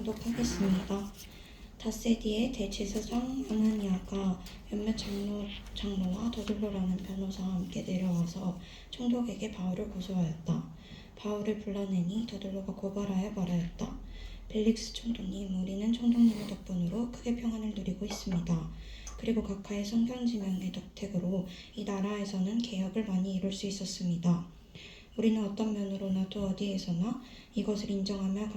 통독하겠습니다. 닷새 뒤에 대제사장 아나니아가 몇몇 장로와 더둘로라는 변호사와 함께 내려와서 총독에게 바울을 고소하였다. 바울을 불러내니 더둘로가 고발하여 말하였다. 벨릭스 총독님, 우리는 총독님의 덕분으로 크게 평안을 누리고 있습니다. 그리고 각하의 성경지명의 덕택으로 이 나라에서는 개혁을 많이 이룰 수 있었습니다. 우리는 어떤 면으로나 또 어디에서나 이것을 인정하며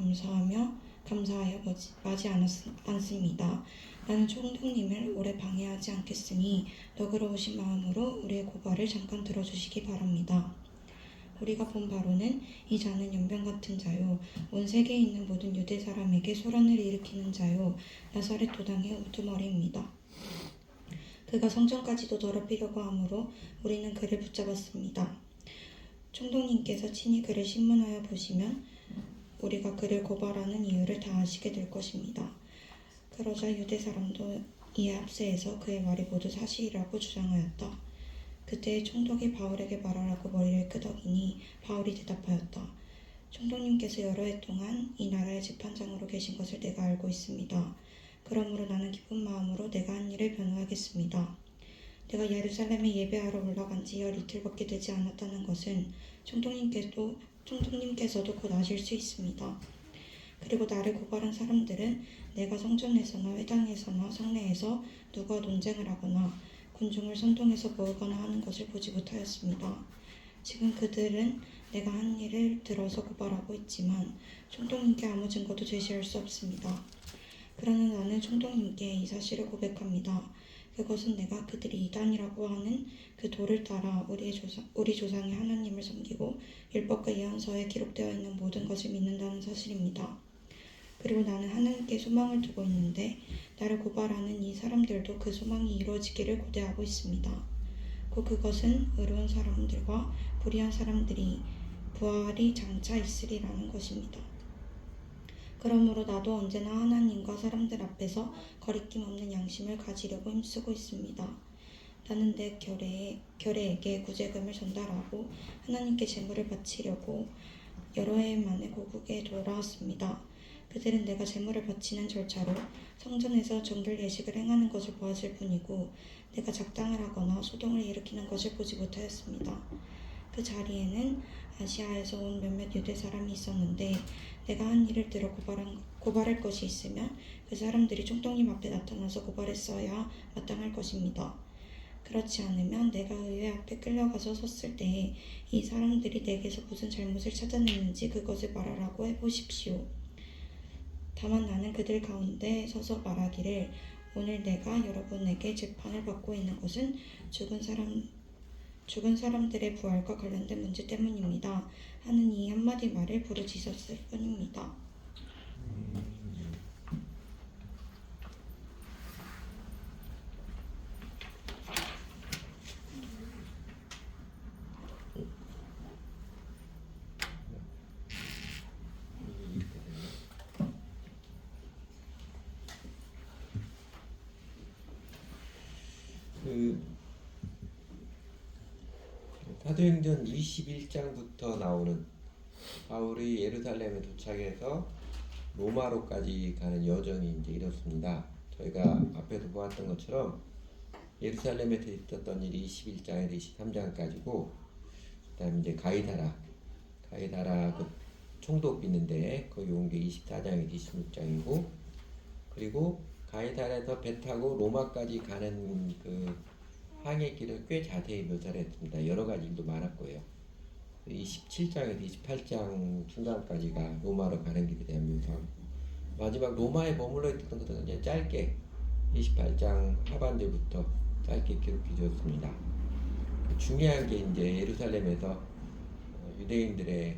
감사하여 마지 않습니다. 나는 총독님을 오래 방해하지 않겠으니 너그러우신 마음으로 우리의 고발을 잠깐 들어주시기 바랍니다. 우리가 본 바로는 이 자는 연병 같은 자요, 온 세계에 있는 모든 유대 사람에게 소란을 일으키는 자요, 나사렛 도당의 우두머리입니다. 그가 성전까지도 더럽히려고 하므로 우리는 그를 붙잡았습니다. 총독님께서 친히 그를 신문하여 보시면 우리가 그를 고발하는 이유를 다 아시게 될 것입니다. 그러자 유대 사람도 이에 합세해서 그의 말이 모두 사실이라고 주장하였다. 그때 총독이 바울에게 말하라고 머리를 끄덕이니 바울이 대답하였다. 총독님께서 여러 해 동안 이 나라의 재판장으로 계신 것을 내가 알고 있습니다. 그러므로 나는 기쁜 마음으로 내가 한 일을 변호하겠습니다. 내가 예루살렘에 예배하러 올라간 지 열 이틀밖에 되지 않았다는 것은 총독님께서도 곧 아실 수 있습니다. 그리고 나를 고발한 사람들은 내가 성전에서나 회당에서나 성내에서 누가 논쟁을 하거나 군중을 선동해서 모으거나 하는 것을 보지 못하였습니다. 지금 그들은 내가 한 일을 들어서 고발하고 있지만 총독님께 아무 증거도 제시할 수 없습니다. 그러나 나는 총독님께 이 사실을 고백합니다. 그것은 내가 그들이 이단이라고 하는 그 도를 따라 우리 조상이 하나님을 섬기고 율법과 예언서에 기록되어 있는 모든 것을 믿는다는 사실입니다. 그리고 나는 하나님께 소망을 두고 있는데 나를 고발하는 이 사람들도 그 소망이 이루어지기를 고대하고 있습니다. 곧 그것은 의로운 사람들과 불의한 사람들이 부활이 장차 있으리라는 것입니다. 그러므로 나도 언제나 하나님과 사람들 앞에서 거리낌 없는 양심을 가지려고 힘쓰고 있습니다. 나는 내 결례에게 구제금을 전달하고 하나님께 제물을 바치려고 여러 해 만에 고국에 돌아왔습니다. 그들은 내가 제물을 바치는 절차로 성전에서 정결 예식을 행하는 것을 보았을 뿐이고 내가 작당을 하거나 소동을 일으키는 것을 보지 못하였습니다. 그 자리에는 아시아에서 온 몇몇 유대 사람이 있었는데 내가 한 일을 들어 고발할 것이 있으면 그 사람들이 총독님 앞에 나타나서 고발했어야 마땅할 것입니다. 그렇지 않으면 내가 의회 앞에 끌려가서 섰을 때에 이 사람들이 내게서 무슨 잘못을 찾아냈는지 그것을 말하라고 해보십시오. 다만 나는 그들 가운데 서서 말하기를 오늘 내가 여러분에게 재판을 받고 있는 것은 죽은 사람들의 부활과 관련된 문제 때문입니다. 하는 이 한마디 말을 부르짖었을 뿐입니다. 사도행전 21장부터 나오는 바울이 예루살렘에 도착해서 로마로까지 가는 여정이 이제 이렇습니다. 저희가 앞에도 보았던 것처럼 예루살렘에서 있었던 일이 21장에서 23장까지고, 그다음에 이제 가이사라 그 총독 있는데 거기 온 게 24장에서 26장이고, 그리고 가이사라에서 배 타고 로마까지 가는 그 항해길을 꽤 자세히 묘사를 했습니다. 여러 가지 일도 많았고요. 27장에서 28장 중간까지가 로마로 가는 길에 대한 묘사하고, 마지막 로마에 머물러 있던 것은 이제 짧게 28장 하반절부터 짧게 기록해 주었습니다. 중요한 게 이제 예루살렘에서 유대인들의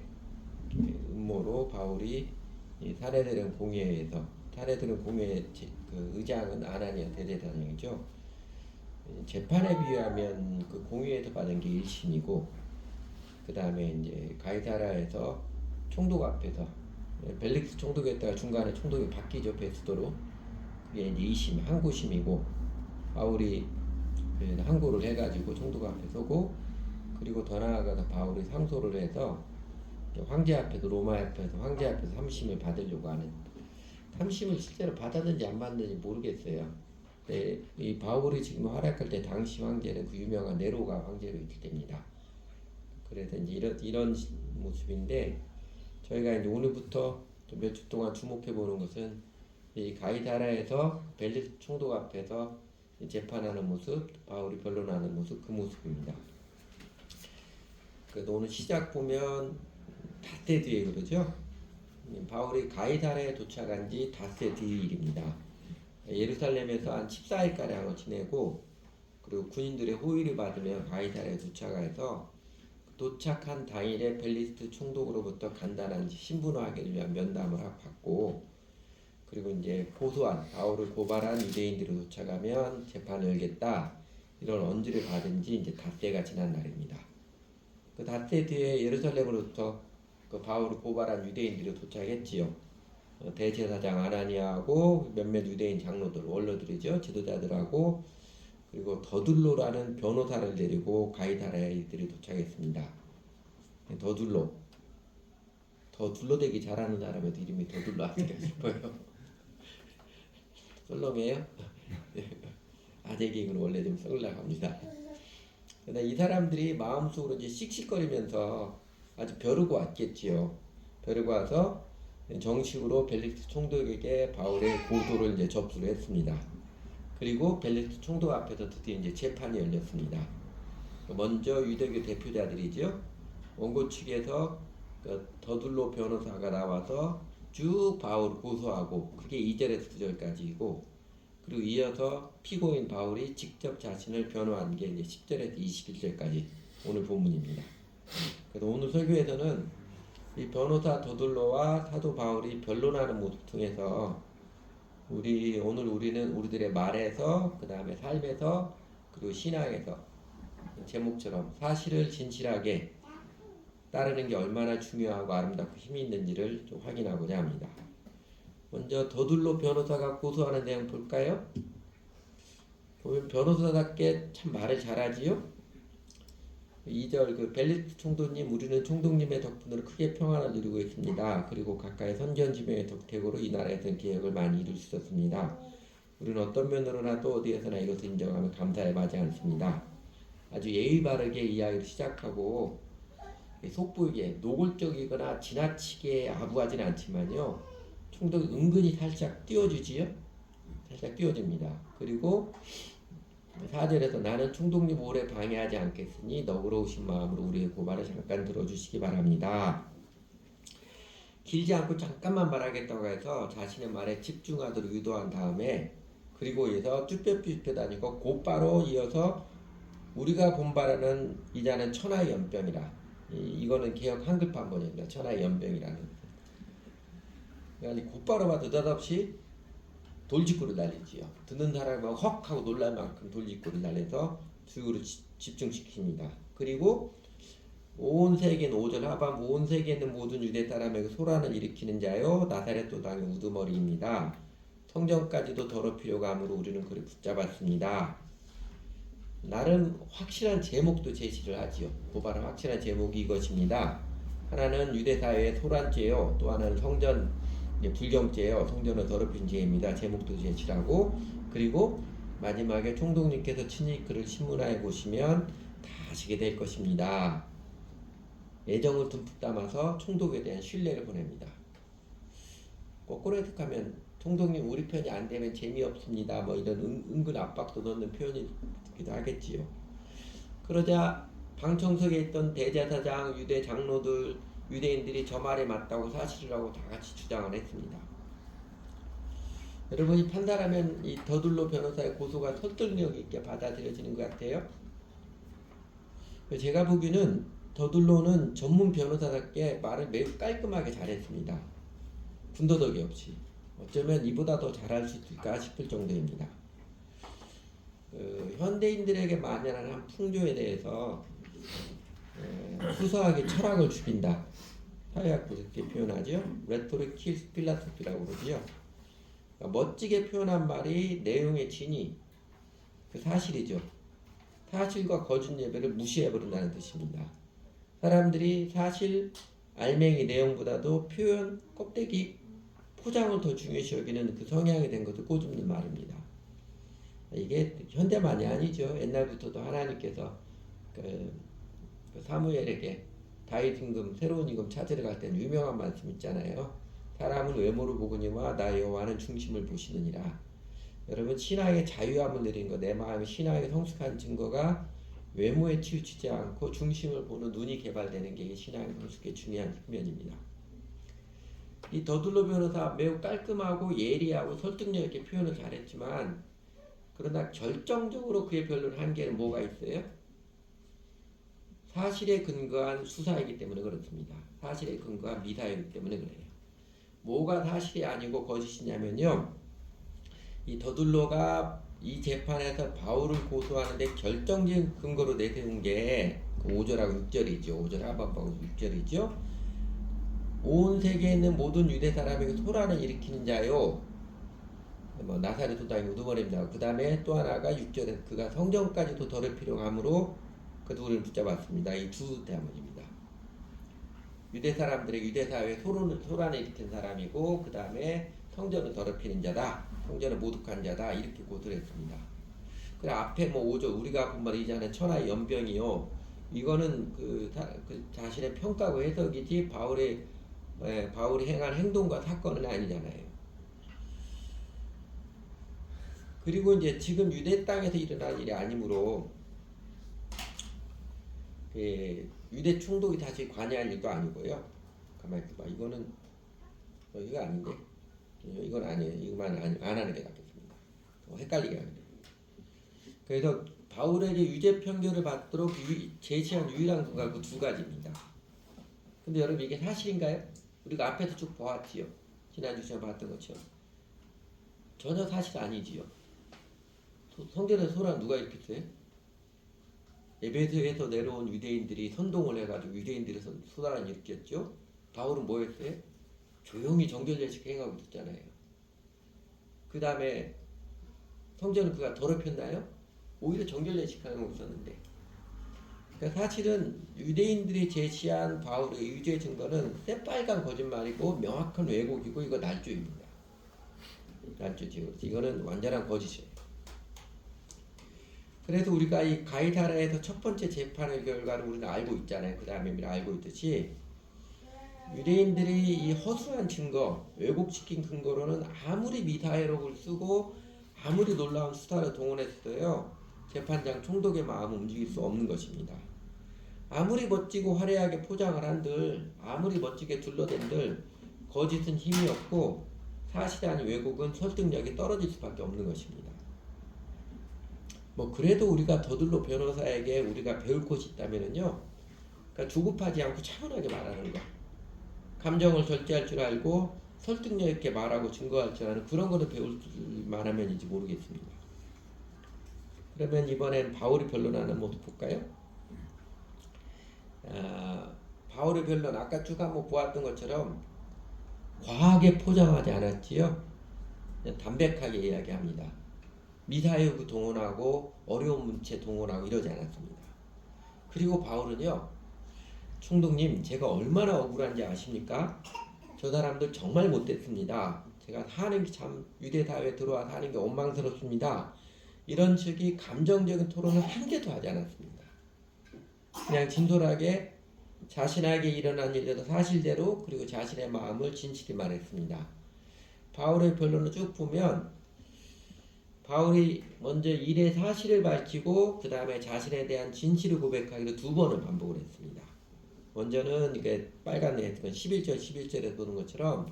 음모로 바울이 살해되는 공회에서, 살해되는 공회의 그 의장은 아나니아 대제사장이죠. 재판에 비하면 그 공회에서 받은 게 1심이고, 그 다음에 이제 가이사라에서 총독 앞에서 벨릭스 총독이었다가 중간에 총독이 바뀌죠, 베스도로. 그게 이제 2심, 항고심이고, 바울이 항고를 해가지고 총독 앞에 서고, 그리고 더 나아가서 바울이 상소를 해서 황제 앞에서, 로마 앞에서 황제 앞에서 3심을 받으려고 하는 탐심을 실제로 받았는지 안 받았는지 모르겠어요. 네, 이 바울이 지금 활약할 때 당시 황제는 그 유명한 네로가 황제로 있을 때입니다. 그래서 이제 이런 모습인데 저희가 이제 오늘부터 몇 주 동안 주목해 보는 것은 이 가이사라에서 벨리스 총독 앞에서 재판하는 모습, 바울이 변론하는 모습, 그 모습입니다. 그래서 오늘 시작 보면 닷새 뒤에 그러죠. 바울이 가이사라에 도착한 지 닷새 뒤 일입니다. 예루살렘에서 한 14일가량을 지내고 그리고 군인들의 호의를 받으며 가이사라에 도착해서 도착한 당일에 벨리스트 총독으로부터 간단한 신분화하기를 위한 면담을 받고 그리고 이제 고소한 바울을 고발한 유대인들이 도착하면 재판을 열겠다 이런 언지를 받은 지 이제 닷새가 지난 날입니다. 그 닷새 뒤에 예루살렘으로부터 그 바울을 고발한 유대인들이 도착했지요. 대제사장 아나니아하고 몇몇 유대인 장로들, 원로들이죠. 지도자들하고 그리고 더둘로라는 변호사를 데리고 가이사라에 이들이 도착했습니다. 더둘로 되기 잘하는 사람의 이름이 더둘로 아닐까 싶어요. 솔로메요? 아재 개그는 원래 좀 썰려고 합니다. 근데 이 사람들이 마음속으로 이제 씩씩거리면서 아주 벼르고 왔겠지요. 벼르고 와서 정식으로 벨리스 총독에게 바울의 고소를 이제 접수를 했습니다. 그리고 벨리스 총독 앞에서 드디어 이제 재판이 열렸습니다. 먼저 유대교 대표자들이죠. 원고 측에서 그 더둘로 변호사가 나와서 쭉 바울을 고소하고 그게 2절에서 9절까지이고 그리고 이어서 피고인 바울이 직접 자신을 변호한 게 이제 10절에서 21절까지 오늘 본문입니다. 그래서 오늘 설교에서는 이 변호사 더둘로와 사도 바울이 변론하는 모습 통해서 오늘 우리는 우리들의 말에서 그 다음에 삶에서 그리고 신앙에서 제목처럼 사실을 진실하게 따르는 게 얼마나 중요하고 아름답고 힘이 있는지를 좀 확인하고자 합니다. 먼저 더둘로 변호사가 고소하는 내용 볼까요? 보면 변호사답게 참 말을 잘하지요. 2절 그 벨리스 총독님 우리는 총독님의 덕분으로 크게 평안을 누리고 있습니다. 그리고 가까이 선견지명의 덕택으로 이 나라에서는 개혁을 많이 이룰 수 있었습니다. 우리는 어떤 면으로나도 어디에서나 이것을 인정하며 감사에 마지 않습니다. 아주 예의 바르게 이야기를 시작하고 속보이게 노골적이거나 지나치게 아부하지는 않지만요. 총독이 은근히 살짝 띄워주지요. 살짝 띄워줍니다. 그리고 4절에서 나는 총독님 오래 방해하지 않겠으니 너그러우신 마음으로 우리의 고발을 잠깐 들어주시기 바랍니다. 길지 않고 잠깐만 말하겠다고 해서 자신의 말에 집중하도록 유도한 다음에 그리고 이어서 쭈뼛쭈뼛 다니고 곧바로 이어서 우리가 본바라는 이자는 천하의 연병이라 이거는 개역 한글판 번역입니다. 천하의 연병이라는 그러니까 곧바로 봐도 느닷없이 돌직구를 날리지요. 듣는 사람은 헉 하고 놀랄 만큼 돌직구를 날려서 주의를 집중시킵니다. 그리고 온 세계는 5절 하반 온 세계에 있는 모든 유대 사람에게 소란을 일으키는 자요 나사렛 도당의 우두머리입니다. 성전까지도 더럽히려고 함으로 우리는 그를 붙잡았습니다. 나름 확실한 제목도 제시를 하지요. 고발은 확실한 제목이 이것입니다. 하나는 유대 사회의 소란죄요, 또 하나는 성전 불경죄요, 성전을 더럽힌 죄입니다. 제목도 제시하고 그리고 마지막에 총독님께서 친히 그를 신문하에 보시면 다 아시게 될 것입니다. 애정을 듬뿍 담아서 총독에 대한 신뢰를 보냅니다. 거꾸로 해석하면 총독님 우리 편이 안 되면 재미없습니다. 뭐 이런 은근 압박도 넣는 표현이기도 하겠지요. 그러자 방청석에 있던 대제사장, 유대 장로들, 유대인들이 저 말에 맞다고 사실이라고 다 같이 주장을 했습니다. 여러분이 판단하면 이 더둘로 변호사의 고소가 설득력 있게 받아들여지는 것 같아요. 제가 보기에는 더둘로는 전문 변호사답게 말을 매우 깔끔하게 잘했습니다. 군더더기 없이. 어쩌면 이보다 더 잘할 수 있을까 싶을 정도입니다. 현대인들에게 만연한 한 풍조에 대해서 후사하게 철학을 죽인다. 사회학도 이렇게 표현하죠. Rhetoric kills philosophy라고 그러지요. 그러니까 멋지게 표현한 말이 내용의 진위, 그 사실이죠. 사실과 거짓 예배를 무시해버린다는 뜻입니다. 사람들이 사실 알맹이 내용보다도 표현 껍데기 포장을 더 중요시 여기는 그 성향이 된 것도 꼬집는 말입니다. 이게 현대만이 아니죠. 옛날부터도 하나님께서 그 사무엘에게 다윗 임금 새로운 임금 찾으러 갈 때는 유명한 말씀 있잖아요. 사람은 외모를 보거니와 나 여호와는 중심을 보시느니라. 여러분 신앙의 자유함을 누리는 거, 내 마음이 신앙에 성숙한 증거가 외모에 치우치지 않고 중심을 보는 눈이 개발되는 게 신앙의 성숙의 중요한 측면입니다. 이 더둘로 변호사 매우 깔끔하고 예리하고 설득력 있게 표현을 잘했지만 그러나 결정적으로 그의 변론 한계는 뭐가 있어요? 사실에 근거한 수사이기 때문에 그렇습니다. 사실에 근거한 미사이기 때문에 그래요. 뭐가 사실이 아니고 거짓이냐면요. 이 더둘로가 이 재판에서 바울을 고소하는데 결정적인 근거로 내세운 게 5절하고 6절이죠. 5절 하반하고 6절이죠. 온 세계에 있는 모든 유대 사람에게 소란을 일으키는 자요. 뭐 나사렛 소당이 우두머리입니다. 그 다음에 또 하나가 6절에 그가 성전까지도 더럽히려고 함으로 그 둘을 붙잡았습니다. 이 두 대문입니다. 유대 사람들의 유대 사회에 소란을 일으킨 사람이고 그 다음에 성전을 더럽히는 자다. 성전을 모독한 자다. 이렇게 고소를 했습니다. 그래 앞에 뭐 5절 우리가 본 말 이자는 천하의 연병이요. 이거는 그 자신의 평가고 해석이지 바울이 행한 행동과 사건은 아니잖아요. 그리고 이제 지금 유대 땅에서 일어난 일이 아니므로 유대 충돌이 다시 관여할 일도 아니고요. 가만히 있어봐. 이거는 이거 아닌데 이건 아니에요. 이거만 안 하는 게 낫겠습니다. 헷갈리게 하는데. 그래서 바울에게 유죄 판결을 받도록 제시한 유일한 근거가 그 두 가지입니다. 근데 여러분 이게 사실인가요? 우리가 앞에서 쭉 보았지요. 지난주 시간에 봤던 것처럼 전혀 사실 아니지요. 성전에서 소란 누가 일으켰어요? 에베소에서 내려온 유대인들이 선동을 해가지고 유대인들이 소란을 일으켰죠. 바울은 뭐 했어요? 조용히 정결례식 행하고 있었잖아요. 그 다음에 성전을 그가 더럽혔나요? 오히려 정결례식 하고 있었는데. 그러니까 사실은 유대인들이 제시한 바울의 유죄 증거는 새빨간 거짓말이고 명확한 왜곡이고 이거 날조입니다. 날조지요. 이거는 완전한 거짓이에요. 그래서 우리가 이 가이사라에서 첫 번째 재판의 결과를 우리는 알고 있잖아요. 그 다음에 우리가 알고 있듯이 유대인들이 이 허술한 증거, 왜곡시킨 근거로는 아무리 미사회록을 쓰고 아무리 놀라운 수사를 동원했어요. 재판장 총독의 마음을 움직일 수 없는 것입니다. 아무리 멋지고 화려하게 포장을 한들 아무리 멋지게 둘러댄들 거짓은 힘이 없고 사실 아닌 왜곡은 설득력이 떨어질 수밖에 없는 것입니다. 뭐 그래도 우리가 더둘로 변호사에게 우리가 배울 것이 있다면은요. 그러니까 조급하지 않고 차분하게 말하는 거. 감정을 절제할 줄 알고 설득력 있게 말하고 증거할 줄 아는 그런 거를 배울 만하면인지 모르겠습니다. 그러면 이번엔 바울이 변론하는 모습 볼까요? 바울의 변론 아까 쭉 한번 보았던 것처럼 과하게 포장하지 않았지요. 그냥 담백하게 이야기합니다. 미사여구 동원하고 어려운 문체 동원하고 이러지 않았습니다. 그리고 바울은요. 총독님 제가 얼마나 억울한지 아십니까? 저 사람들 정말 못됐습니다. 제가 사는 게 참 유대사회에 들어와 사는 게 원망스럽습니다. 이런 식의 감정적인 토론을 한 개도 하지 않았습니다. 그냥 진솔하게 자신에게 일어난 일대로 사실대로 그리고 자신의 마음을 진실히 말했습니다. 바울의 변론을 쭉 보면 바울이 먼저 일의 사실을 밝히고 그 다음에 자신에 대한 진실을 고백하기로 두 번을 반복을 했습니다. 먼저는 이게 빨간 내 11절에 보는 것처럼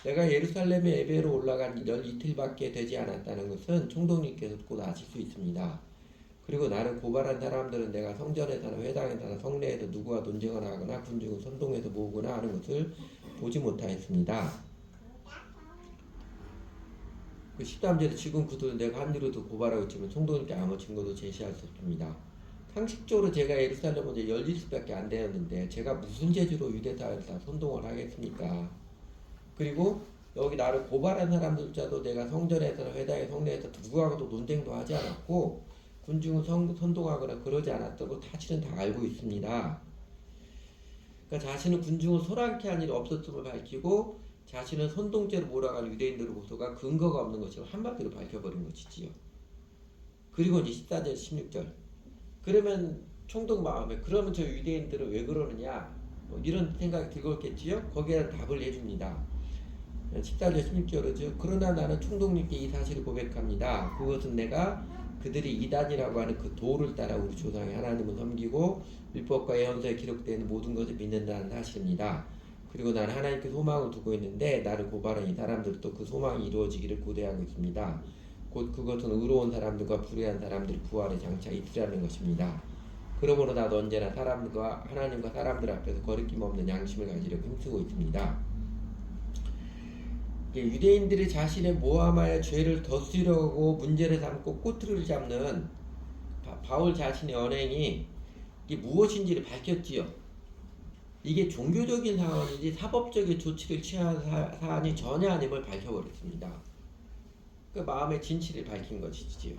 내가 예루살렘에 예배로 올라간 열 이틀밖에 되지 않았다는 것은 총독님께서 곧 아실 수 있습니다. 그리고 나를 고발한 사람들은 내가 성전에서나 회당에서나 성내에서 누구와 논쟁을 하거나 군중을 선동해서 모으거나 하는 것을 보지 못하였습니다. 그 13절에 지금 그들은 내가 한 일로도 고발하고 있지만 총독님께 아무 증거도 제시할 수 없습니다. 상식적으로 제가 예루살렘 먼저 열 이틀밖에 안 되었는데 제가 무슨 재주로 유대사회를 다 선동을 하겠습니까? 그리고 여기 나를 고발한 사람들조차도 내가 성전에서나 회당에 성내에서 누구하고도 논쟁도 하지 않았고 군중을 선동하거나 그러지 않았다고 사실은 다 알고 있습니다. 그러니까 자신은 군중을 소란케 한 일이 없었음을 밝히고 자신은 선동죄로 몰아간 유대인들로부터가 근거가 없는 것을 한마디로 밝혀버린 것이지요. 그리고 이제 14절 16절 그러면 총독 마음에 그러면 저 유대인들은 왜 그러느냐 뭐 이런 생각이 들겠지요. 거기에 답을 해줍니다. 14절 16절이죠. 그러나 나는 총독님께 이 사실을 고백합니다. 그것은 내가 그들이 이단이라고 하는 그 도를 따라 우리 조상의 하나님을 섬기고 율법과 예언서에 기록된 모든 것을 믿는다는 사실입니다. 그리고 나는 하나님께 소망을 두고 있는데 나를 고발한 이 사람들도 그 소망이 이루어지기를 고대하고 있습니다. 곧 그것은 의로운 사람들과 불의한 사람들이 부활에 장차 있으라는 것입니다. 그러므로 나도 언제나 사람과 하나님과 사람들 앞에서 거리낌 없는 양심을 가지려고 힘쓰고 있습니다. 유대인들이 자신의 모함하여 죄를 덧쓰려고 문제를 삼고 꼬투리를 잡는 바울 자신의 언행이 이게 무엇인지를 밝혔지요. 이게 종교적인 사안인지 사법적인 조치를 취한 사안이 전혀 아님을 밝혀버렸습니다. 그 마음의 진실을 밝힌 것이지요.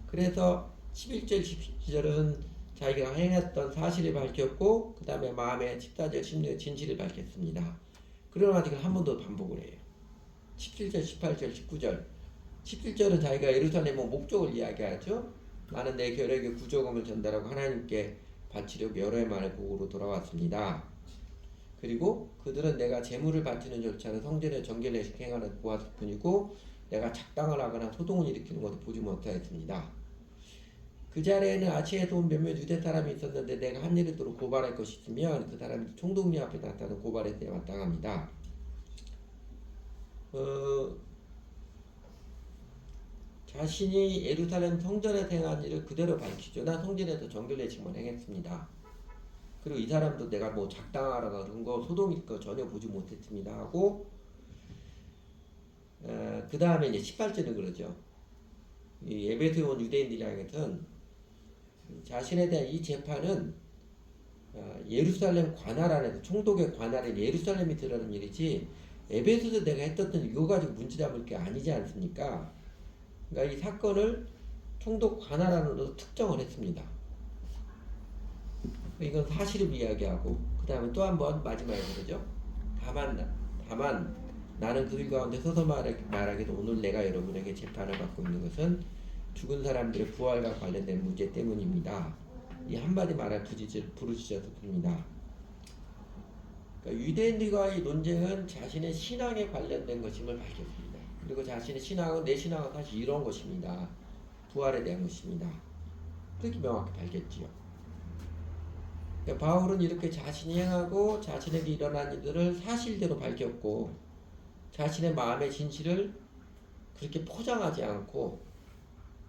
그래서 11절 12절은 자기가 행했던 사실을 밝혔고 그 다음에 마음의 14절 16절 진실을 밝혔습니다. 그러나 지금 한 번 더 반복을 해요. 17절 18절 19절 17절은 자기가 예루살렘의 목적을 이야기하죠. 나는 내 결핵의 구조금을 전달하고 하나님께 바치려고 여러 해 만에 고국으로 돌아왔습니다. 그리고 그들은 내가 제물을 바치는 절차를 성전에 정결례식 행하는 보았을 뿐이고 내가 작당을 하거나 소동을 일으키는 것을 보지 못하였습니다. 그 자리에는 아시아에서 온 몇몇 유대 사람이 있었는데 내가 한 일을 도로 고발할 것이 있으면 그 사람이 총독님 앞에 나타나는 고발에 대해 마땅합니다. 자신이 예루살렘 성전에서 행한 일을 그대로 밝히죠. 난 성전에서 정결례식만 행했습니다. 그리고 이 사람도 내가 뭐 작당하라 그런 거 소동일 거 전혀 보지 못했습니다 하고 그 다음에 이제 18절은 그러죠. 이 에베소에 온 유대인들이 하여튼 자신에 대한 이 재판은 예루살렘 관할 안에서 총독의 관할에 예루살렘이 들어가는 일이지 에베소에서 내가 했던 이거 가지고 문제 잡을 게 아니지 않습니까? 그러니까 이 사건을 총독 관할 안으로 특정을 했습니다. 이건 사실을 이야기하고 그 다음에 또 한 번 마지막에 그러죠. 다만 나는 그들 가운데 서서 말하기도 오늘 내가 여러분에게 재판을 받고 있는 것은 죽은 사람들의 부활과 관련된 문제 때문입니다. 이 한마디 말을 부르짖어서 봅니다. 그러니까 유대인들과의 논쟁은 자신의 신앙에 관련된 것임을 밝혔습니다. 그리고 자신의 신앙은 내 신앙은 사실 이런 것입니다. 부활에 대한 것입니다. 그렇게 명확히 밝혔지요. 그러니까 바울은 이렇게 자신이 행하고 자신에게 일어난 일들을 사실대로 밝혔고 자신의 마음의 진실을 그렇게 포장하지 않고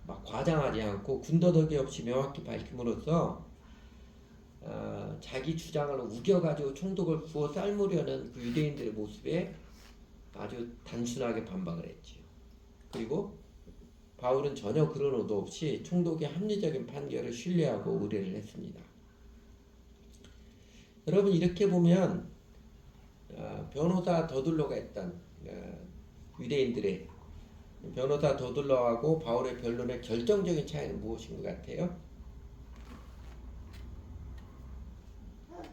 막 과장하지 않고 군더더기 없이 명확히 밝힘으로써 자기 주장을 우겨가지고 총독을 부어 삶으려는 그 유대인들의 모습에 아주 단순하게 반박을 했지요. 그리고 바울은 전혀 그런 의도 없이 총독의 합리적인 판결을 신뢰하고 의뢰를 했습니다. 여러분 이렇게 보면 변호사 더둘러가 했던 유대인들의 변호사 더둘러하고 바울의 변론의 결정적인 차이는 무엇인 것 같아요?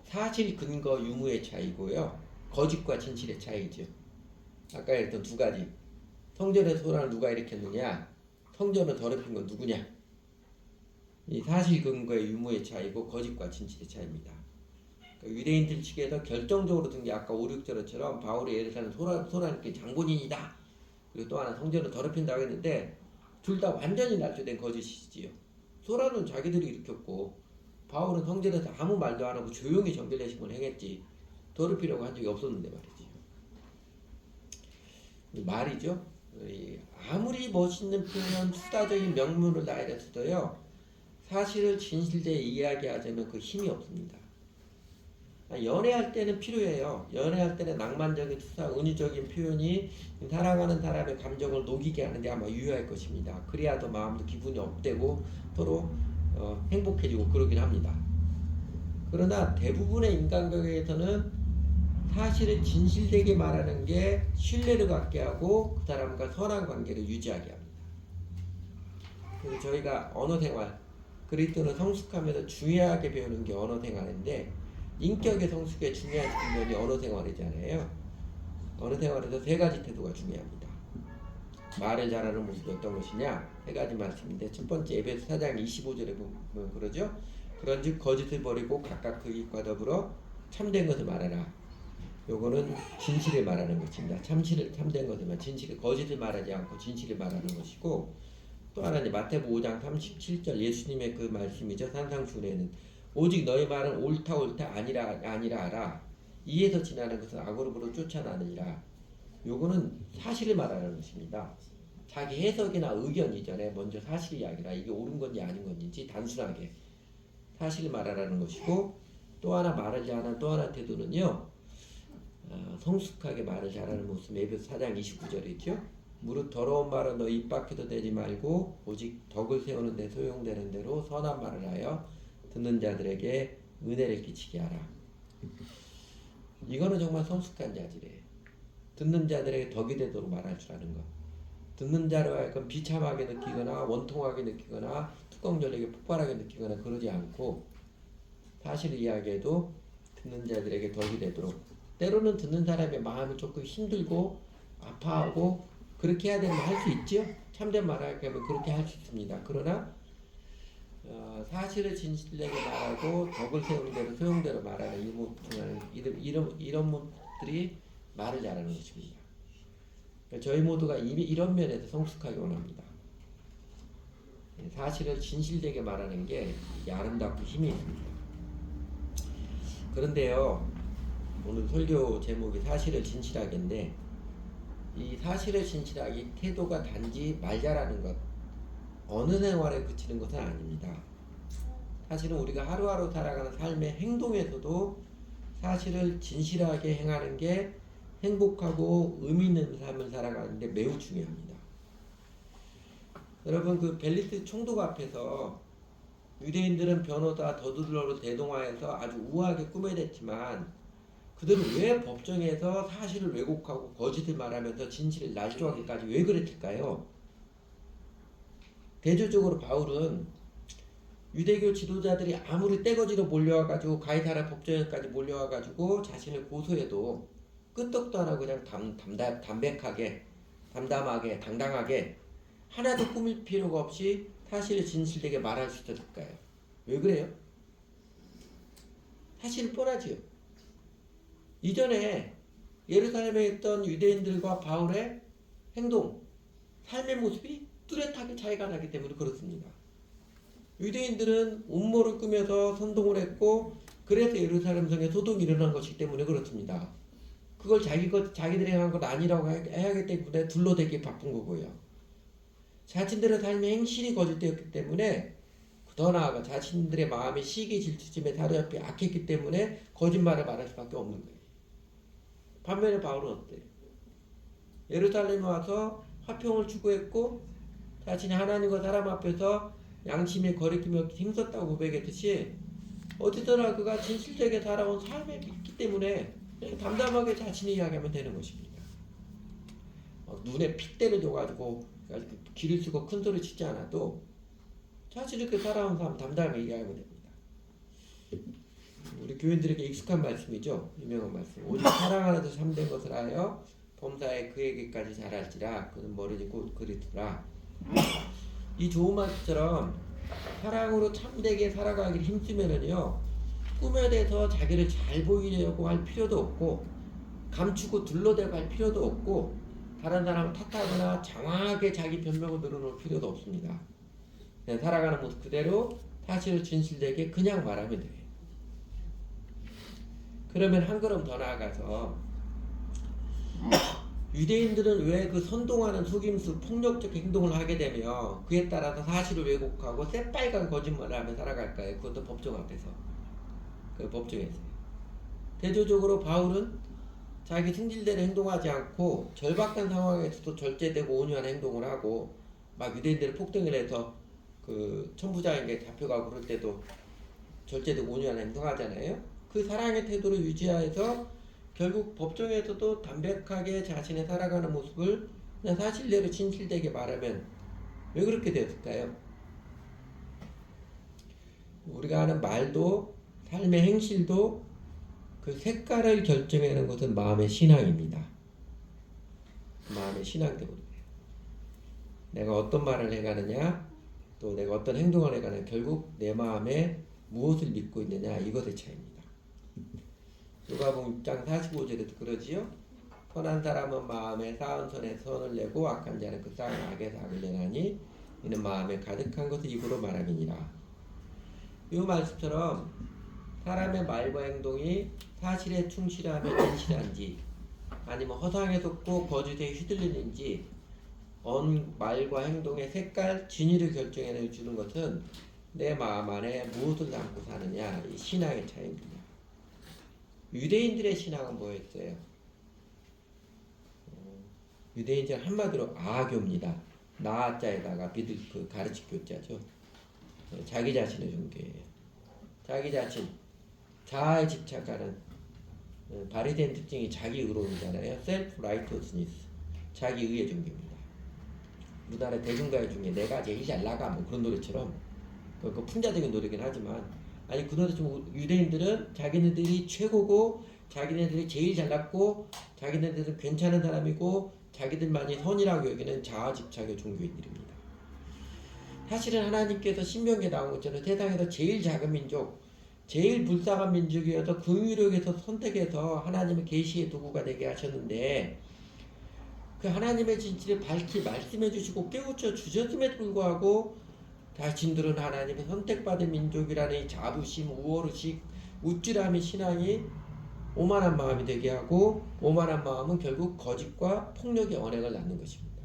사실 근거 유무의 차이고요. 거짓과 진실의 차이죠. 아까 했던 두 가지. 성전의 소란을 누가 일으켰느냐? 성전을 더럽힌 건 누구냐? 이 사실 근거의 유무의 차이고 거짓과 진실의 차이입니다. 그러니까 유대인들 측에서 결정적으로 든 게 아까 5, 6절처럼 바울의 예루살렘 소란의 장본인이다. 그리고 또 하나 성전을 더럽힌다고 했는데 둘 다 완전히 날조된 거짓이지요. 소란은 자기들이 일으켰고 바울은 성전에서 아무 말도 안 하고 조용히 정결례식을 행했지 더럽히려고 한 적이 없었는데 말이죠. 아무리 멋있는 표현, 수다적인 명문을 나열했어도요 사실을 진실되게 이야기하자면 그 힘이 없습니다. 연애할 때는 필요해요. 연애할 때는 낭만적인 수사, 은유적인 표현이 사랑하는 사람의 감정을 녹이게 하는데 아마 유효할 것입니다. 그래야 더 마음도 기분이 업되고 서로 행복해지고 그러긴 합니다. 그러나 대부분의 인간관계에서는 사실을 진실되게 말하는 게 신뢰를 갖게 하고 그 사람과 선한 관계를 유지하게 합니다. 그래서 저희가 언어생활, 그리스도는 성숙하면서 중요하게 배우는 게 언어생활인데 인격의 성숙에 중요한 측면이 언어생활이잖아요. 어느 생활에서 세 가지 태도가 중요합니다. 말을 잘하는 모습이 어떤 것이냐? 세 가지 말씀인데 첫 번째 에베소 4장 25절에 보면 그러죠. 그런즉 거짓을 버리고 각각 그 입과 더불어 참된 것을 말하라. 요거는 진실을 말하는 것입니다. 참된 것을 진실을 거짓을 말하지 않고 진실을 말하는 것이고 또 하나 이제 마태복음 5장 37절 예수님의 그 말씀이죠. 산상수훈에는 오직 너희 말은 옳다 아니라 알아. 이에서 지나는 것은 악으로부터 쫓아나느니라. 요거는 사실을 말하는 것입니다. 자기 해석이나 의견 이전에 먼저 사실 이야기라. 이게 옳은 건지 아닌 건지 단순하게 사실을 말하라는 것이고 또 하나 말을 잘하는 또 하나 태도는요. 성숙하게 말을 잘하는 모습 에베소 4장 29절에 있죠. 무릇 더러운 말은 너 입 밖에도 내지 말고 오직 덕을 세우는 데 소용되는 대로 선한 말을 하여 듣는 자들에게 은혜를 끼치게 하라. 이거는 정말 성숙한 자질이에요. 듣는 자들에게 덕이 되도록 말할 줄 아는 것. 듣는 자로 하여금 비참하게 느끼거나 원통하게 느끼거나 뚜껑 열리게 폭발하게 느끼거나 그러지 않고 사실을 이야기해도 듣는 자들에게 덕이 되도록 때로는 듣는 사람의 마음이 조금 힘들고 아파하고 그렇게 해야 되면 할 수 있죠. 참된 말을 하면 그렇게 할 수 있습니다. 그러나 사실을 진실되게 말하고 덕을 세우는 대로 소용대로 말하는 이런 분들이 말을 잘하는 것입니다. 저희 모두가 이런 면에서 성숙하게 원합니다. 사실을 진실되게 말하는 게 아름답고 힘이 있습니다. 그런데요, 오늘 설교 제목이 사실을 진실하게인데 이 사실을 진실하기 태도가 단지 말 잘하는 것 어느 생활에 그치는 것은 아닙니다. 사실은 우리가 하루하루 살아가는 삶의 행동에서도 사실을 진실하게 행하는 게 행복하고 의미 있는 삶을 살아가는 데 매우 중요합니다. 여러분 그 벨리스 총독 앞에서 유대인들은 변호사 더둘러로 대동하여서 아주 우아하게 꾸며냈지만 그들은 왜 법정에서 사실을 왜곡하고 거짓을 말하면서 진실을 날조하기까지 왜 그랬을까요? 대조적으로 바울은 유대교 지도자들이 아무리 떼거지로 몰려와가지고 가이사랴 법정에까지 몰려와가지고 자신을 고소해도 끄떡도 안 하고 그냥 담백하게 담담하게 당당하게 하나도 꾸밀 필요가 없이 사실을 진실되게 말할 수 있었을까요? 왜 그래요? 사실 뻔하지요. 이전에 예루살렘에 있던 유대인들과 바울의 행동, 삶의 모습이 뚜렷하게 차이가 나기 때문에 그렇습니다. 유대인들은 음모를 꾸며서 선동을 했고 그래서 예루살렘 성에 소동이 일어난 것이기 때문에 그렇습니다. 그걸 자기들이 한 것 아니라고 해야하기 때문에 둘러대기 바쁜 거고요. 자신들의 삶의 행실이 거짓되었기 때문에 더 나아가 자신들의 마음이 시기 질투심에 사로잡혀 악했기 때문에 거짓말을 말할 수밖에 없는 거예요. 반면에 바울은 어때요? 예루살렘에 와서 화평을 추구했고 자신이 하나님과 사람 앞에서 양심의 거리낌을 힘썼다고 고백했듯이 어디서나 그가 진실되게 살아온 삶에 있기 때문에 그냥 담담하게 자신이 이야기하면 되는 것입니다. 눈에 핏대를 줘가지고 길을 쓰고 큰 소리 치지 않아도 자신 있게 살아온 사람 담담하게 이야기하면 됩니다. 우리 교인들에게 익숙한 말씀이죠. 유명한 말씀. 오직 사랑 안에서 참된 것을 하여 범사에 그에게까지 잘할지라 그는 머리지 곧 그리스도라. 이 좋은 말처럼 사랑으로 참되게 살아가기를 힘쓰면은요 꿈에 대해서 자기를 잘 보이려고 할 필요도 없고 감추고 둘러대고 할 필요도 없고 다른 사람을 탓하거나 장황하게 자기 변명을 늘어놓을 필요도 없습니다. 그냥 살아가는 모습 그대로 사실을 진실되게 그냥 말하면 돼요. 그러면 한 걸음 더 나아가서 유대인들은 왜 그 선동하는 속임수 폭력적 행동을 하게 되며 그에 따라서 사실을 왜곡하고 새빨간 거짓말을 하며 살아갈까요? 그것도 법정 앞에서 그 법정에서 대조적으로 바울은 자기 승질대로 행동하지 않고 절박한 상황에서도 절제되고 온유한 행동을 하고 막 유대인들을 폭행을 해서 그 천부장에게 잡혀가고 그럴 때도 절제되고 온유한 행동하잖아요. 그 사랑의 태도를 유지하여서 결국 법정에서도 담백하게 자신의 살아가는 모습을 그냥 사실대로 진실되게 말하면 왜 그렇게 되었을까요? 우리가 하는 말도 삶의 행실도 그 색깔을 결정하는 것은 마음의 신앙입니다. 마음의 신앙되고 내가 어떤 말을 해가느냐 또 내가 어떤 행동을 해가느냐 결국 내 마음에 무엇을 믿고 있느냐 이것의 차이입니다. 누가복음 6장 45절에도 그러지요. 선한 사람은 마음에 쌓은 선에 선을 내고 악한 자는 그 쌓은 악에서 악을 내나니 이는 마음에 가득한 것을 입으로 말함이니라. 이 말씀처럼 사람의 말과 행동이 사실에 충실하며 진실한지 아니면 허상에 속고 거짓에 휘둘리는지 말과 행동의 색깔, 진위를 결정해 주는 것은 내 마음 안에 무엇을 담고 사느냐 이 신앙의 차이입니다. 유대인들의 신앙은 뭐였어요? 유대인들은 한마디로 아교입니다. 나자에다가 믿을 그 가르치 교자죠. 자기 자신의 종교예요. 자기 자신, 자아에 집착하는 바리새인 특징이 자기 의로움이잖아요. self righteousness, 자기 의의 종교입니다. 우리나라 대중가요 중에 내가 제일 잘 나가 뭐 그런 노래처럼 그 풍자적인 노래긴 하지만 아니 그 노래 좀 유대인들은 자기네들이 최고고 자기네들이 제일 잘났고 자기네들은 괜찮은 사람이고 자기들만이 선이라고 여기는 자아 집착의 종교인들입니다. 사실은 하나님께서 신명기에 나온 것처럼 세상에서 제일 작은 민족, 제일 불쌍한 민족이어서 긍휼력에서 선택해서 하나님의 계시의 도구가 되게 하셨는데 그 하나님의 진실을 밝히 말씀해 주시고 깨우쳐 주셨음에도 불구하고 자신들은 하나님의 선택받은 민족이라는 이 자부심, 우월의식, 우쭐함의 신앙이 오만한 마음이 되게 하고 오만한 마음은 결국 거짓과 폭력의 언행을 낳는 것입니다.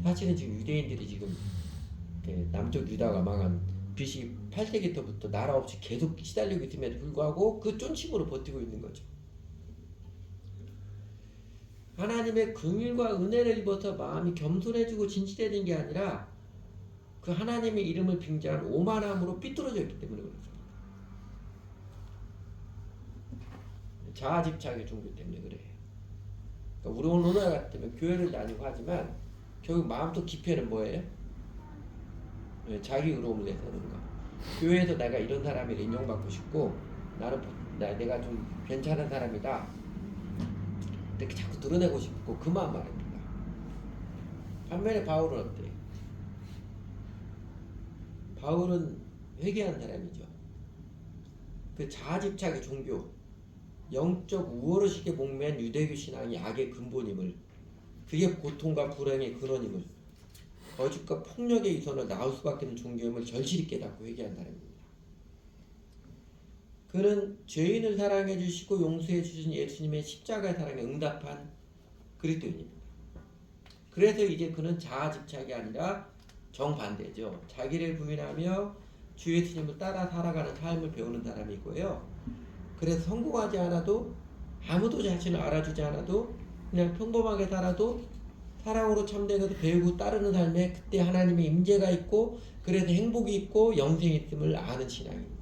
사실은 지금 유대인들이 지금 남쪽 유다가 망한 BC 8세기부터 나라 없이 계속 시달리고 있음에도 불구하고 그 쫀심으로 버티고 있는 거죠. 하나님의 긍휼과 은혜를 입어서 마음이 겸손해지고 진실해진 게 아니라 그 하나님의 이름을 빙자한 오만함으로 삐뚤어져 있기 때문에 그렇습니다. 자아집착의 종교 때문에 그래요. 그러니까 우리 오늘 같으면 교회를 다니고 하지만 결국 마음속 깊이는 뭐예요? 자기 의로움을 내세우는 거. 교회에서 내가 이런 사람이 인정받고 싶고 내가 좀 괜찮은 사람이다 이렇게 자꾸 드러내고 싶고 그 마음 말입니다. 반면에 바울은 어때요? 바울은 회개한 사람이죠. 그 자아집착의 종교, 영적 우월의식에 목매한 유대교 신앙이 악의 근본임을, 그게 고통과 불행의 근원임을, 거짓과 폭력의 이선을 낳을 수밖에 없는 종교임을 절실히 깨닫고 회개한 사람입니다. 그는 죄인을 사랑해 주시고 용서해 주신 예수님의 십자가의 사랑에 응답한 그리스도인입니다. 그래서 이제 그는 자아집착이 아니라 정반대죠. 자기를 부인하며 주 예수님을 따라 살아가는 삶을 배우는 사람이고요. 그래서 성공하지 않아도 아무도 자신을 알아주지 않아도 그냥 평범하게 살아도 사랑으로 참된 것을 배우고 따르는 삶에 그때 하나님의 임재가 있고 그래서 행복이 있고 영생이 있음을 아는 신앙입니다.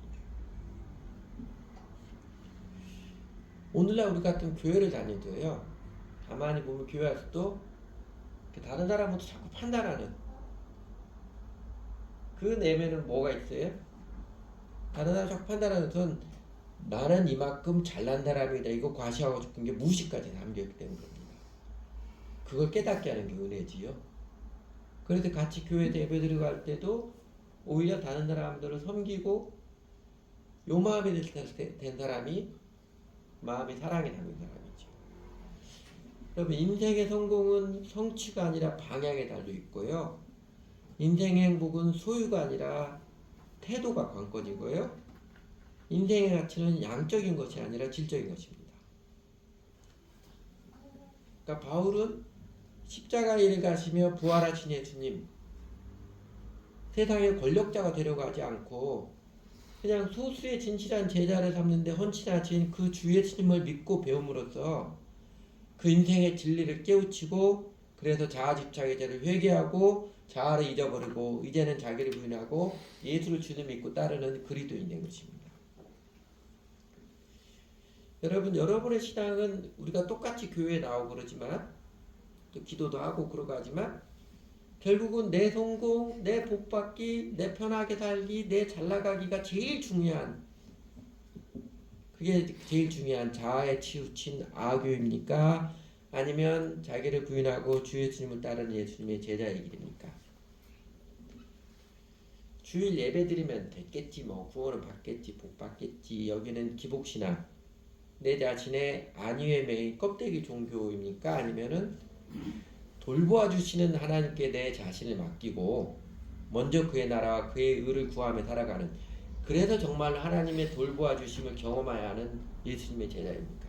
오늘날 우리 같은 교회를 다니도요. 가만히 보면 교회 와서도 다른 사람부터 자꾸 판단하는 그 내면은 뭐가 있어요? 다른 사람 자꾸 판단하는 것은 나는 이만큼 잘난 사람이다. 이거 과시하고 싶은 게 무의식까지 담겨있기 때문입니다. 그걸 깨닫게 하는 게 은혜지요. 그래서 같이 교회에서 예배 드리고 할 때도 오히려 다른 사람들을 섬기고 요 마음이 된 사람이 마음이 사랑에 담긴 사람이죠. 여러분 인생의 성공은 성취가 아니라 방향에 달려 있고요. 인생의 행복은 소유가 아니라 태도가 관건이고요. 인생의 가치는 양적인 것이 아니라 질적인 것입니다. 그러니까 바울은 십자가의 일을 가시며 부활하신 예수님, 세상의 권력자가 되려고 하지 않고 그냥 소수의 진실한 제자를 삼는데 헌신하신 그 주 예수님을 믿고 배움으로써 그 인생의 진리를 깨우치고 그래서 자아집착의 죄를 회개하고 자아를 잊어버리고 이제는 자기를 부인하고 예수를 주님 믿고 따르는 그리스도인이 된 것입니다. 여러분의 신앙은 우리가 똑같이 교회에 나오고 그러지만 또 기도도 하고 그러고 하지만 결국은 내 성공, 내 복받기, 내 편하게 살기, 내 잘나가기가 제일 중요한 그게 제일 중요한 자아에 치우친 악교입니까? 아니면 자기를 부인하고 주 예수님을 따르는 예수님의 제자의 길입니까? 주일 예배 드리면 됐겠지, 뭐 구원을 받겠지, 복 받겠지. 여기는 기복신앙, 내 자신의 안위에 매인 껍데기 종교입니까? 아니면은 돌보아 주시는 하나님께 내 자신을 맡기고 먼저 그의 나라와 그의 의를 구하며 살아가는, 그래서 정말 하나님의 돌보아 주심을 경험해야 하는 예수님의 제자입니까?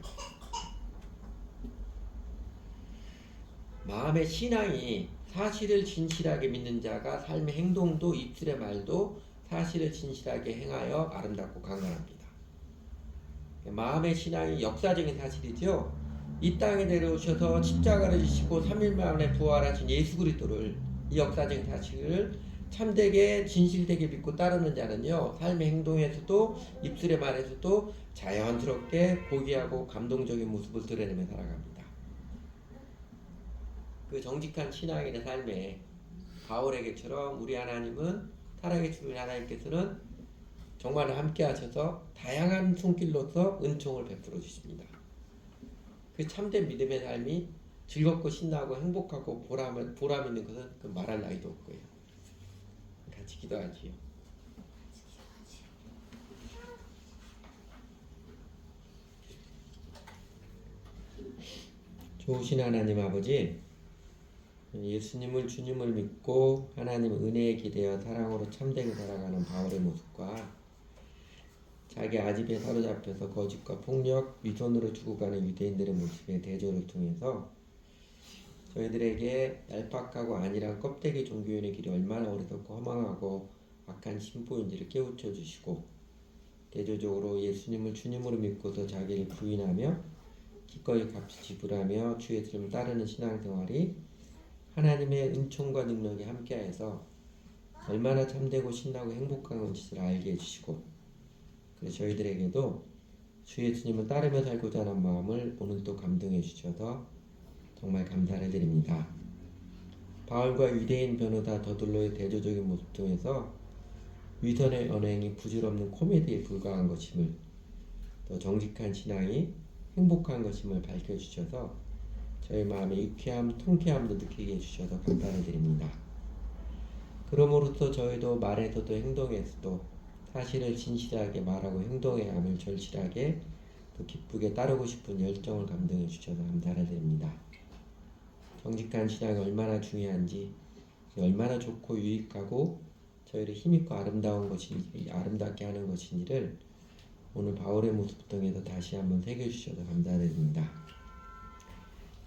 마음의 신앙이 사실을 진실하게 믿는 자가 삶의 행동도 입술의 말도 사실을 진실하게 행하여 아름답고 강건합니다. 마음의 신앙이 역사적인 사실이죠. 이 땅에 내려오셔서 십자가를 지시고 3일 만에 부활하신 예수 그리스도를, 이 역사적인 사실을 참되게 진실되게 믿고 따르는 자는요, 삶의 행동에서도 입술의 말에서도 자연스럽게 고귀하고 감동적인 모습을 드러내며 살아갑니다. 그 정직한 신앙인의 삶에 바울에게처럼 우리 하나님은, 살아계신 우리 하나님께서는 정말 함께 하셔서 다양한 손길로서 은총을 베풀어 주십니다. 그 참된 믿음의 삶이 즐겁고 신나고 행복하고 보람 있는 것은 그 말할 나위도 없고요. 같이 기도하지요. 좋으신 하나님 아버지, 예수님을 주님을 믿고 하나님 은혜에 기대어 사랑으로 참되게 살아가는 바울의 모습과 자기 아집에 사로잡혀서 거짓과 폭력, 위선으로 죽어가는 유대인들의 모습의 대조를 통해서 저희들에게 얄팍하고 안일한 껍데기 종교인의 길이 얼마나 어리석고 허망하고 악한 심보인지를 깨우쳐 주시고, 대조적으로 예수님을 주님으로 믿고서 자기를 부인하며 기꺼이 값이 지불하며 주 예수님을 따르는 신앙생활이 하나님의 은총과 능력이 함께하여서 얼마나 참되고 신나고 행복한 건지를 알게 해주시고, 그래서 저희들에게도 주 예수님을 따르며 살고자 하는 마음을 오늘도 감동해 주셔서 정말 감사를 드립니다. 바울과 유대인 변호사 더둘로의 대조적인 모습 통해서 위선의 언행이 부질없는 코미디에 불과한 것임을, 또 정직한 신앙이 행복한 것임을 밝혀주셔서 저희 마음의 유쾌함, 통쾌함도 느끼게 해주셔서 감사를 드립니다. 그러므로써 저희도 말에서도 행동에서도 사실을 진실하게 말하고 행동해야 함을 절실하게 또 기쁘게 따르고 싶은 열정을 감동해 주셔서 감사를 드립니다. 정직한 신앙이 얼마나 중요한지, 얼마나 좋고 유익하고 저희를 힘있고 아름다운 것인지, 아름답게 하는 것인지를 오늘 바울의 모습 통해서 다시 한번 새겨주셔서 감사드립니다.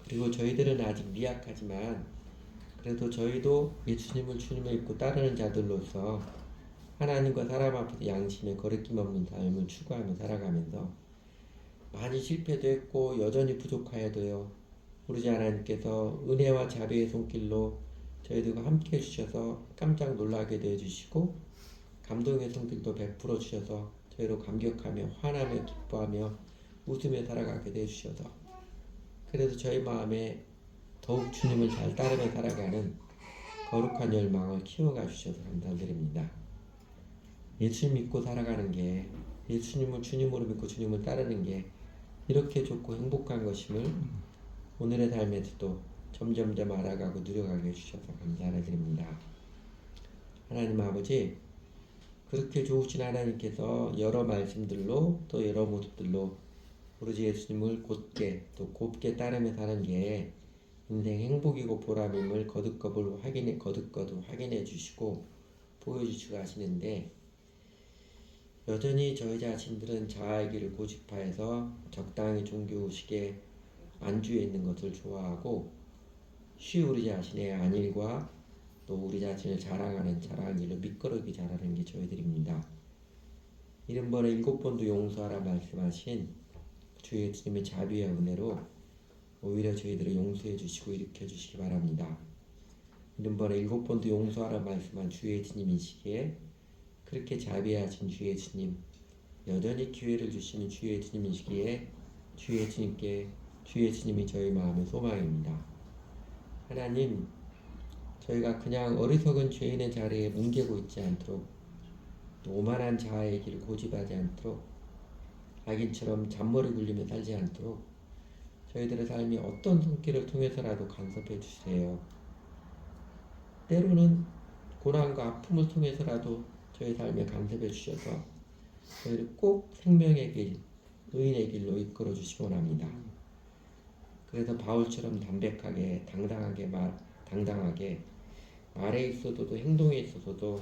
그리고 저희들은 아직 미약하지만 그래도 저희도 예수님을 주님을 믿고 따르는 자들로서 하나님과 사람 앞에서 양심에 거리낌 없는 삶을 추구하며 살아가면서 많이 실패도 했고 여전히 부족하여도요, 우리 하나님께서 은혜와 자비의 손길로 저희들과 함께 해주셔서 깜짝 놀라게 되어주시고 감동의 손길도 베풀어 주셔서 저희로 감격하며 화나며 기뻐하며 웃으며 살아가게 되어주셔서, 그래서 저희 마음에 더욱 주님을 잘 따르며 살아가는 거룩한 열망을 키워가 주셔서 감사드립니다. 예수님 믿고 살아가는 게, 예수님을 주님으로 믿고 주님을 따르는 게 이렇게 좋고 행복한 것임을 오늘의 삶에서도 점점점 알아가고 누려가게 해주셔서 감사를 드립니다. 하나님 아버지, 그렇게 좋으신 하나님께서 여러 말씀들로 또 여러 모습들로 오로지 예수님을 곧게 또 곱게 따르며 사는 게 인생 행복이고 보람임을 거듭거듭 확인해 주시고 보여주시고 하시는데, 여전히 저희 자신들은 자아의 길을 고집하여서 적당히 종교의식에 안주해 있는 것을 좋아하고 쉬 우리 자신의 안일과 또 우리 자신을 자랑하는 일로 미끄러기 잘하는 게 저희들입니다. 70번에 7번도 용서하라 말씀하신 주 예수님의 자비와 은혜로 오히려 저희들을 용서해 주시고 일으켜 주시기 바랍니다. 70번에 7번도 용서하라 말씀한 주 예수님이시기에 그렇게 자비하신 주 예수님, 여전히 기회를 주시는 주 예수님이시기에 주 예수님이 저희 마음의 소망입니다. 하나님, 저희가 그냥 어리석은 죄인의 자리에 뭉개고 있지 않도록, 또 오만한 자아의 길을 고집하지 않도록, 악인처럼 잔머리 굴리며 살지 않도록 저희들의 삶이 어떤 손길을 통해서라도 간섭해 주세요. 때로는 고난과 아픔을 통해서라도 저희 삶에 간섭해 주셔서 저희를 꼭 생명의 길, 의인의 길로 이끌어 주시기 원합니다. 그래서 바울처럼 담백하게 당당하게 말에 있어서도 행동에 있어서도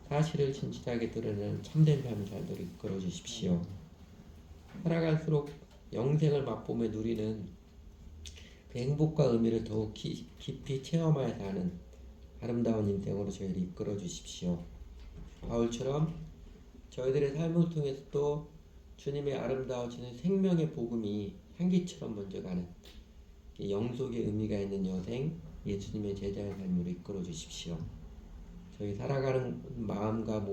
사실을 진실하게 드러내는 참된 삶을 살도록 이끌어 주십시오. 살아갈수록 영생을 맛보며 누리는 그 행복과 의미를 더욱 깊이 체험하여 사는 아름다운 인생으로 저희를 이끌어 주십시오. 바울처럼 저희들의 삶을 통해서도 주님의 아름다워지는 생명의 복음이 향기처럼 먼저가는 영속의 의미가 있는 여생, 예수님의 제자의 삶으로 이끌어 주십시오. 저희 살아가는 마음과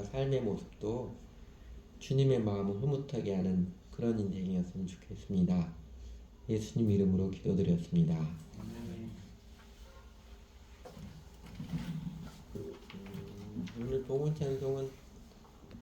삶의 모습도 주님의 마음을 흐뭇하게 하는 그런 인생이었으면 좋겠습니다. 예수님 이름으로 기도드렸습니다. 오늘 복음 찬송은